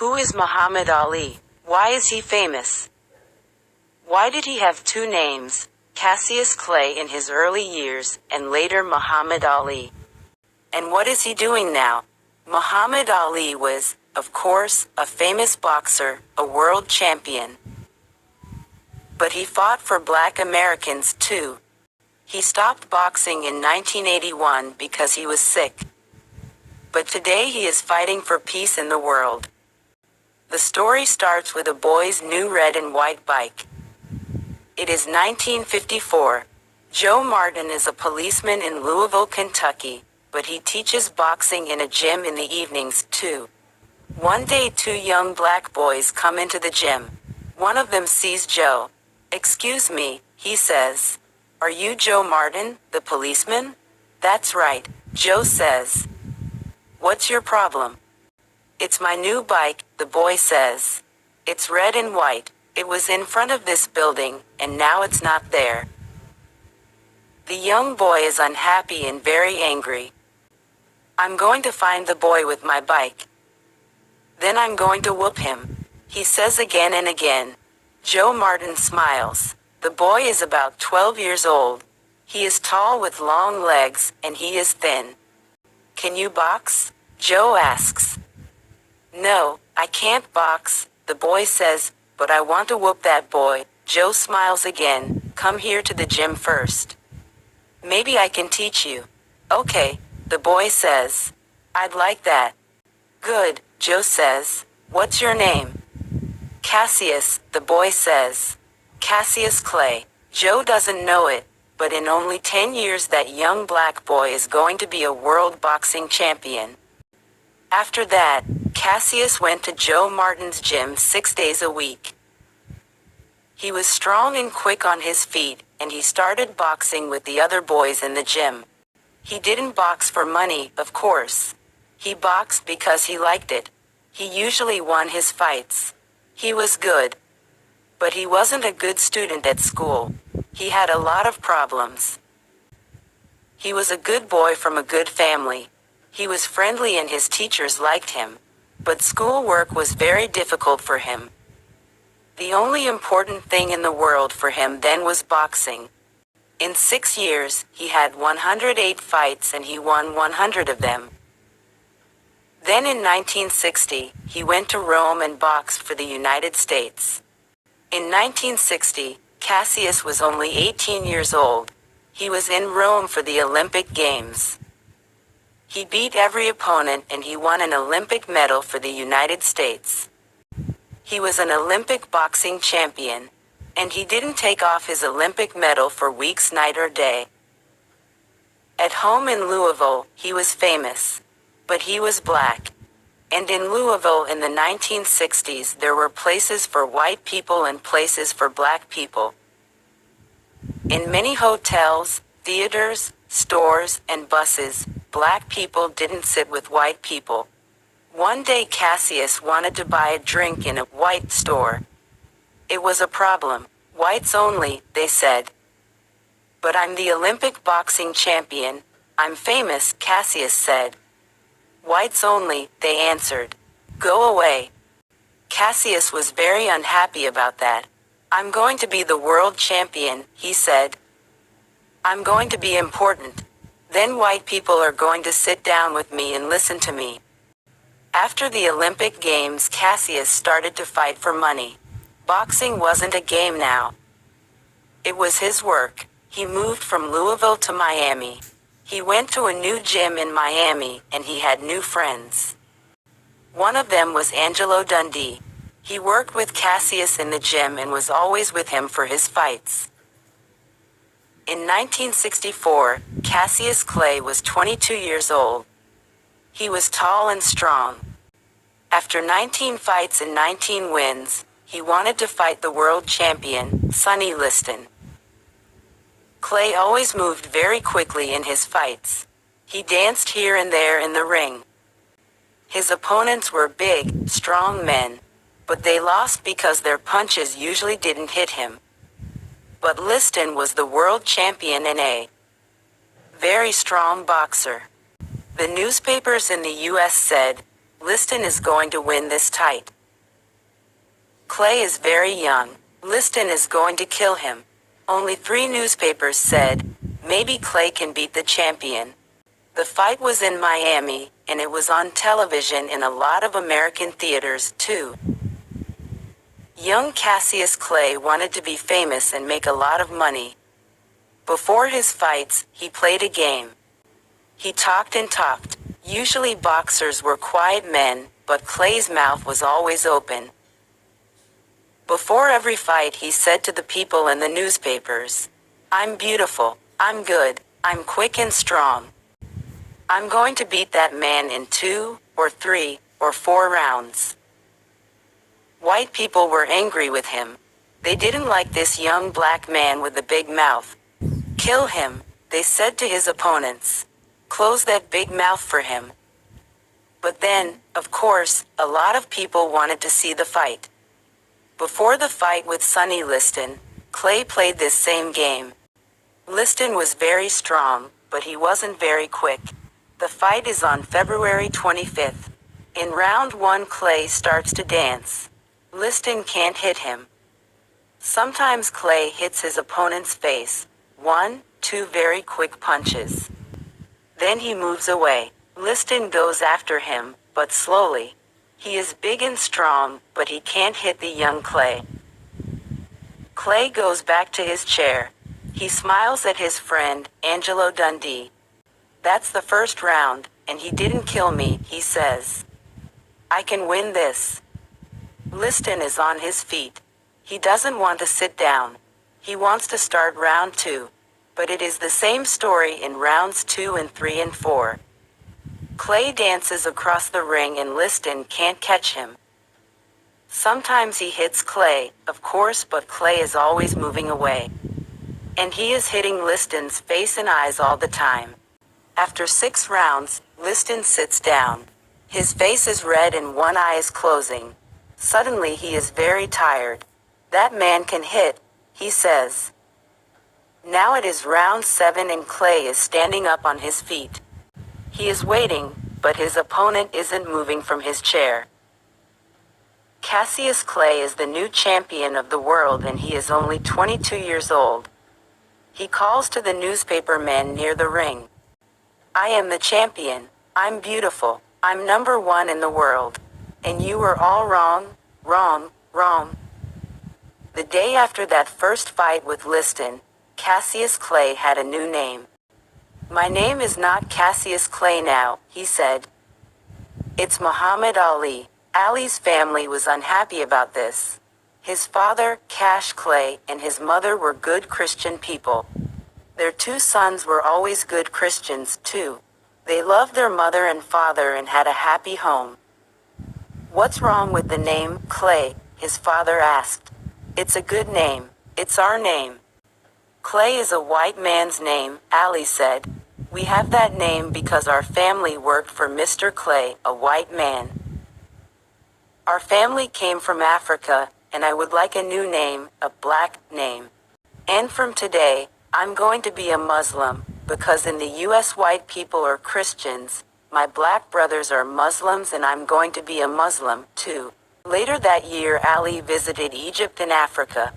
Who is Muhammad Ali? Why is he famous? Why did he have two names, Cassius Clay in his early years, and later Muhammad Ali? And what is he doing now? Muhammad Ali was, of course, a famous boxer, a world champion. But he fought for Black Americans too. He stopped boxing in 1981 because he was sick. But today he is fighting for peace in the world. The story starts with a boy's new red and white bike. It is 1954. Joe Martin is a policeman in Louisville, Kentucky, but he teaches boxing in a gym in the evenings too. One day two young black boys come into the gym. One of them sees Joe. "Excuse me," he says. "Are you Joe Martin, the policeman?" "That's right," Joe says. "What's your problem?" "It's my new bike," the boy says. "It's red and white. It was in front of this building, and now it's not there." The young boy is unhappy and very angry. "I'm going to find the boy with my bike. Then I'm going to whoop him," he says again and again. Joe Martin smiles. The boy is about 12 years old. He is tall with long legs, and he is thin. "Can you box?" Joe asks. "No, I can't box," the boy says, "but I want to whoop that boy." Joe smiles again. "Come here to the gym first. Maybe I can teach you." "Okay," the boy says. "I'd like that." "Good," Joe says. "What's your name?" "Cassius," the boy says. Cassius Clay. Joe doesn't know it, but in only 10 years that young black boy is going to be a world boxing champion. After that, Cassius went to Joe Martin's gym 6 days a week. He was strong and quick on his feet, and he started boxing with the other boys in the gym. He didn't box for money, of course. He boxed because he liked it. He usually won his fights. He was good. But he wasn't a good student at school. He had a lot of problems. He was a good boy from a good family. He was friendly and his teachers liked him. But schoolwork was very difficult for him. The only important thing in the world for him then was boxing. In 6 years, he had 108 fights and he won 100 of them. Then in 1960, he went to Rome and boxed for the United States. In 1960, Cassius was only 18 years old. He was in Rome for the Olympic Games. He beat every opponent and he won an Olympic medal for the United States. He was an Olympic boxing champion, and he didn't take off his Olympic medal for weeks, night or day. At home in Louisville, he was famous, but he was black. And in Louisville in the 1960s there were places for white people and places for black people. In many hotels, theaters, stores, and buses, black people didn't sit with white people. One day Cassius wanted to buy a drink in a white store. It was a problem. "Whites only," they said. "But I'm the Olympic boxing champion. I'm famous," Cassius said. "Whites only," they answered. "Go away." Cassius was very unhappy about that. "I'm going to be the world champion," he said. "I'm going to be important. Then white people are going to sit down with me and listen to me." After the Olympic Games, Cassius started to fight for money. Boxing wasn't a game now. It was his work. He moved from Louisville to Miami. He went to a new gym in Miami, and he had new friends. One of them was Angelo Dundee. He worked with Cassius in the gym and was always with him for his fights. In 1964, Cassius Clay was 22 years old. He was tall and strong. After 19 fights and 19 wins, he wanted to fight the world champion, Sonny Liston. Clay always moved very quickly in his fights. He danced here and there in the ring. His opponents were big, strong men, but they lost because their punches usually didn't hit him. But Liston was the world champion and a very strong boxer. The newspapers in the U.S. said, Liston is going to win this tight. Clay is very young. Liston is going to kill him. Only 3 newspapers said, maybe Clay can beat the champion. The fight was in Miami, and it was on television in a lot of American theaters, too. Young Cassius Clay wanted to be famous and make a lot of money. Before his fights, he played a game. He talked and talked. Usually boxers were quiet men, but Clay's mouth was always open. Before every fight he said to the people in the newspapers, "I'm beautiful, I'm good, I'm quick and strong. I'm going to beat that man in 2, or 3, or 4 rounds." White people were angry with him. They didn't like this young black man with the big mouth. "Kill him," they said to his opponents. "Close that big mouth for him." But then, of course, a lot of people wanted to see the fight. Before the fight with Sonny Liston, Clay played this same game. Liston was very strong, but he wasn't very quick. The fight is on February 25th. In round 1, Clay starts to dance. Liston can't hit him. Sometimes Clay hits his opponent's face. 1, 2 very quick punches. Then he moves away. Liston goes after him, but slowly. He is big and strong, but he can't hit the young Clay. Clay goes back to his chair. He smiles at his friend, Angelo Dundee. "That's the first round, and he didn't kill me," he says. "I can win this." Liston is on his feet. He doesn't want to sit down. He wants to start round 2. But it is the same story in rounds 2 and 3 and 4. Clay dances across the ring and Liston can't catch him. Sometimes he hits Clay, of course, but Clay is always moving away. And he is hitting Liston's face and eyes all the time. After 6 rounds, Liston sits down. His face is red and one eye is closing. Suddenly he is very tired. "That man can hit," he says. Now it is round 7 and Clay is standing up on his feet. He is waiting, but his opponent isn't moving from his chair. Cassius Clay is the new champion of the world and he is only 22 years old. He calls to the newspaper men near the ring. "I am the champion. I'm beautiful. I'm number 1 in the world. And you were all wrong, wrong, wrong." The day after that first fight with Liston, Cassius Clay had a new name. "My name is not Cassius Clay now," he said. "It's Muhammad Ali." Ali's family was unhappy about this. His father, Cash Clay, and his mother were good Christian people. Their 2 sons were always good Christians, too. They loved their mother and father and had a happy home. "What's wrong with the name, Clay?" his father asked. "It's a good name. It's our name." "Clay is a white man's name," Ali said. "We have that name because our family worked for Mr. Clay, a white man. Our family came from Africa, and I would like a new name, a black name. And from today, I'm going to be a Muslim, because in the US white people are Christians, my black brothers are Muslims and I'm going to be a Muslim, too." Later that year Ali visited Egypt and Africa.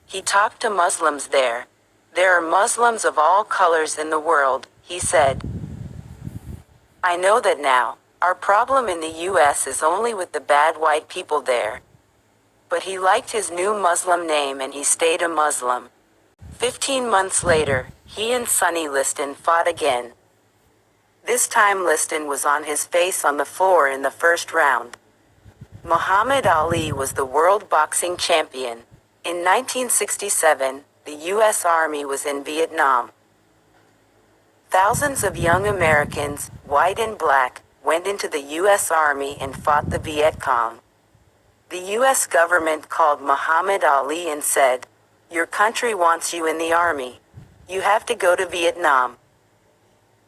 He talked to Muslims there. "There are Muslims of all colors in the world," he said. "I know that now. Our problem in the US is only with the bad white people there." But he liked his new Muslim name and he stayed a Muslim. 15 months later, he and Sonny Liston fought again. This time Liston was on his face on the floor in the first round. Muhammad Ali was the world boxing champion. In 1967, the U.S. Army was in Vietnam. Thousands of young Americans, white and black, went into the U.S. Army and fought the Viet Cong. The U.S. government called Muhammad Ali and said, "Your country wants you in the army. You have to go to Vietnam."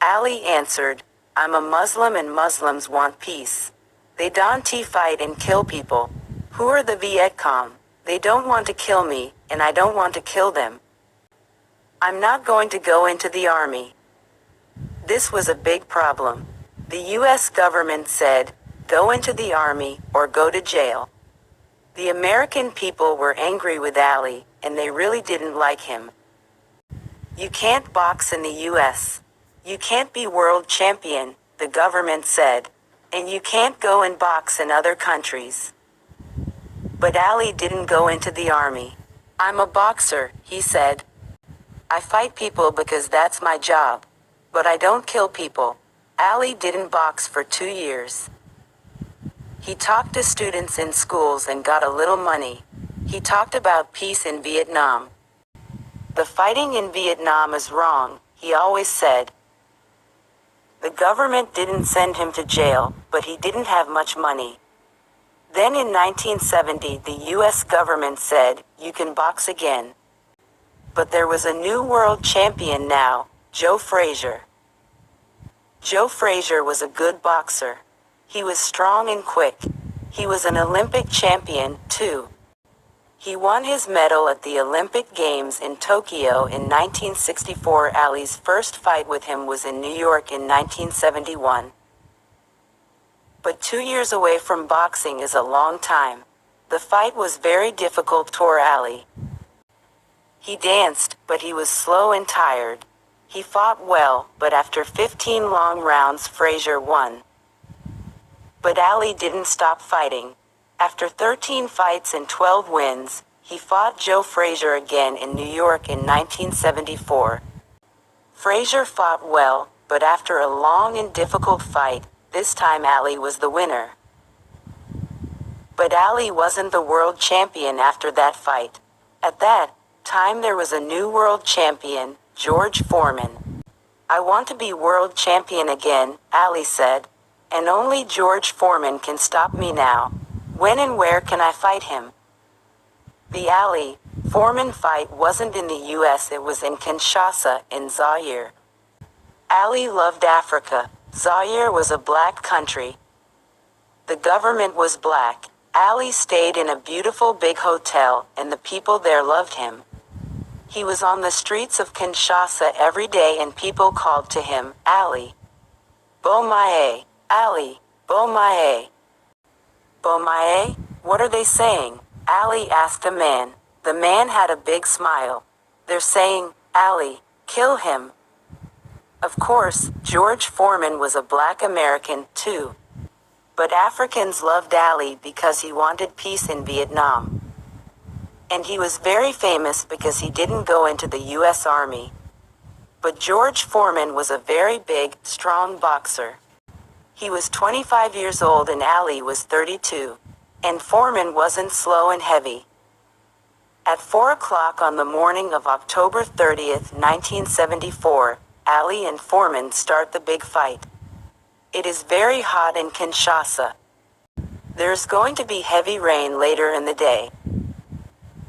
Ali answered, "I'm a Muslim and Muslims want peace. They don't fight and kill people. Who are the Viet Cong? They don't want to kill me, and I don't want to kill them. I'm not going to go into the army." This was a big problem. The U.S. government said, "Go into the army or go to jail." The American people were angry with Ali, and they really didn't like him. "You can't box in the U.S. You can't be world champion," the government said. "And you can't go and box in other countries." But Ali didn't go into the army. "I'm a boxer," he said. "I fight people because that's my job. But I don't kill people." Ali didn't box for 2 years. He talked to students in schools and got a little money. He talked about peace in Vietnam. "The fighting in Vietnam is wrong," he always said. The government didn't send him to jail, but he didn't have much money. Then in 1970 the U.S. government said, "You can box again." But there was a new world champion now, Joe Frazier. Joe Frazier was a good boxer. He was strong and quick. He was an Olympic champion, too. He won his medal at the Olympic Games in Tokyo in 1964. Ali's first fight with him was in New York in 1971. But 2 years away from boxing is a long time. The fight was very difficult for Ali. He danced, but he was slow and tired. He fought well, but after 15 long rounds Frazier won. But Ali didn't stop fighting. After 13 fights and 12 wins, he fought Joe Frazier again in New York in 1974. Frazier fought well, but after a long and difficult fight, this time Ali was the winner. But Ali wasn't the world champion after that fight. At that time there was a new world champion, George Foreman. "I want to be world champion again," Ali said. "And only George Foreman can stop me now. When and where can I fight him?" The Ali Foreman fight wasn't in the U.S., it was in Kinshasa, in Zaire. Ali loved Africa. Zaire was a black country. The government was black. Ali stayed in a beautiful big hotel, and the people there loved him. He was on the streets of Kinshasa every day and people called to him, "Ali. Bomaye. Ali. Bomaye." "Bomaye? What are they saying?" Ali asked a man. The man had a big smile. "They're saying, 'Ali, kill him.'" Of course, George Foreman was a black American, too. But Africans loved Ali because he wanted peace in Vietnam. And he was very famous because he didn't go into the U.S. Army. But George Foreman was a very big, strong boxer. He was 25 years old and Ali was 32. And Foreman wasn't slow and heavy. At 4 o'clock on the morning of October 30th, 1974, Ali and Foreman start the big fight. It is very hot in Kinshasa. There's going to be heavy rain later in the day.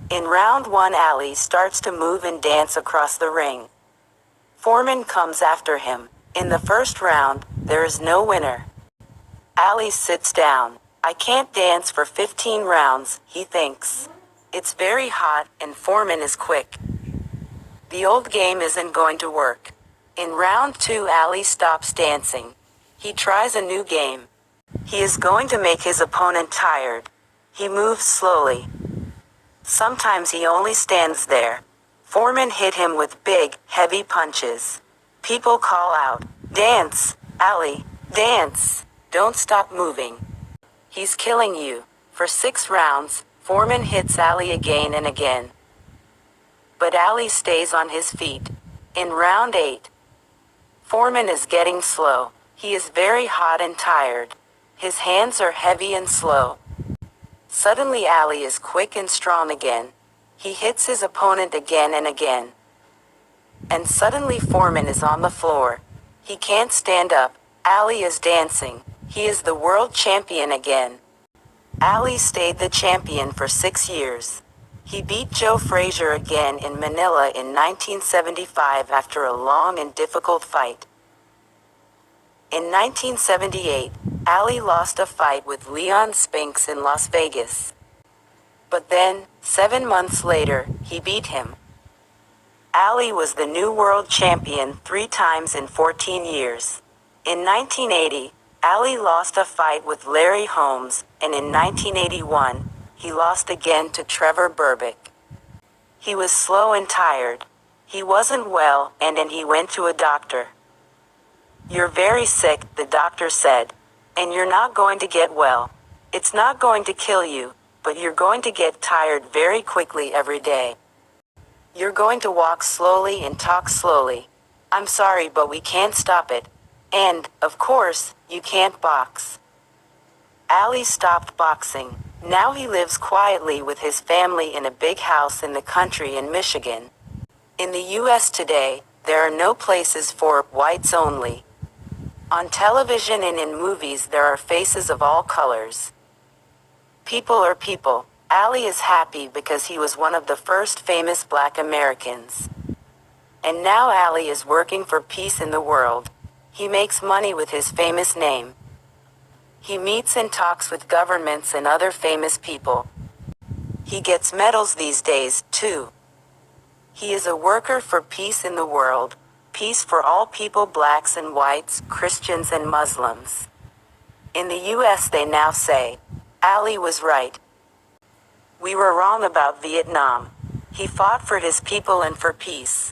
In round 1 Ali starts to move and dance across the ring. Foreman comes after him. In the first round, there is no winner. Ali sits down. "I can't dance for 15 rounds," he thinks. It's very hot, and Foreman is quick. The old game isn't going to work. In round 2 Ali stops dancing. He tries a new game. He is going to make his opponent tired. He moves slowly. Sometimes he only stands there. Foreman hit him with big, heavy punches. People call out, "Dance, Ali, dance. Don't stop moving. He's killing you." For 6 rounds, Foreman hits Ali again and again. But Ali stays on his feet. In round 8, Foreman is getting slow. He is very hot and tired. His hands are heavy and slow. Suddenly Ali is quick and strong again. He hits his opponent again and again. And suddenly Foreman is on the floor. He can't stand up. Ali is dancing. He is the world champion again. Ali stayed the champion for 6 years. He beat Joe Frazier again in Manila in 1975 after a long and difficult fight. In 1978, Ali lost a fight with Leon Spinks in Las Vegas. But then, 7 months later, he beat him. Ali was the new world champion 3 times in 14 years. In 1980, Ali lost a fight with Larry Holmes, and in 1981, he lost again to Trevor Berbick. He was slow and tired. He wasn't well, and he went to a doctor. "You're very sick," the doctor said, "and you're not going to get well. It's not going to kill you, but you're going to get tired very quickly every day. You're going to walk slowly and talk slowly. I'm sorry, but we can't stop it. And, of course, you can't box." Ali stopped boxing. Now he lives quietly with his family in a big house in the country in Michigan. In the US today, there are no places for whites only. On television and in movies there are faces of all colors. People are people. Ali is happy because he was one of the first famous Black Americans. And now Ali is working for peace in the world. He makes money with his famous name. He meets and talks with governments and other famous people. He gets medals these days, too. He is a worker for peace in the world, peace for all people, blacks and whites, Christians and Muslims. In the US they now say, Ali was right. We were wrong about Vietnam. He fought for his people and for peace.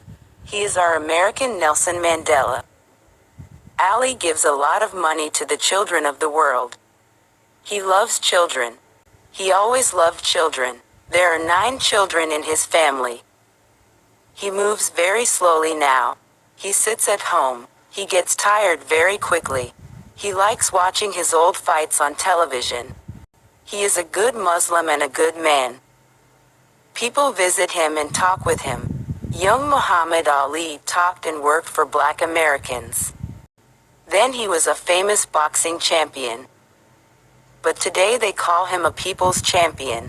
He is our American Nelson Mandela. Ali gives a lot of money to the children of the world. He loves children. He always loved children. There are 9 children in his family. He moves very slowly now. He sits at home. He gets tired very quickly. He likes watching his old fights on television. He is a good Muslim and a good man. People visit him and talk with him. Young Muhammad Ali talked and worked for Black Americans. Then he was a famous boxing champion. But today they call him a people's champion.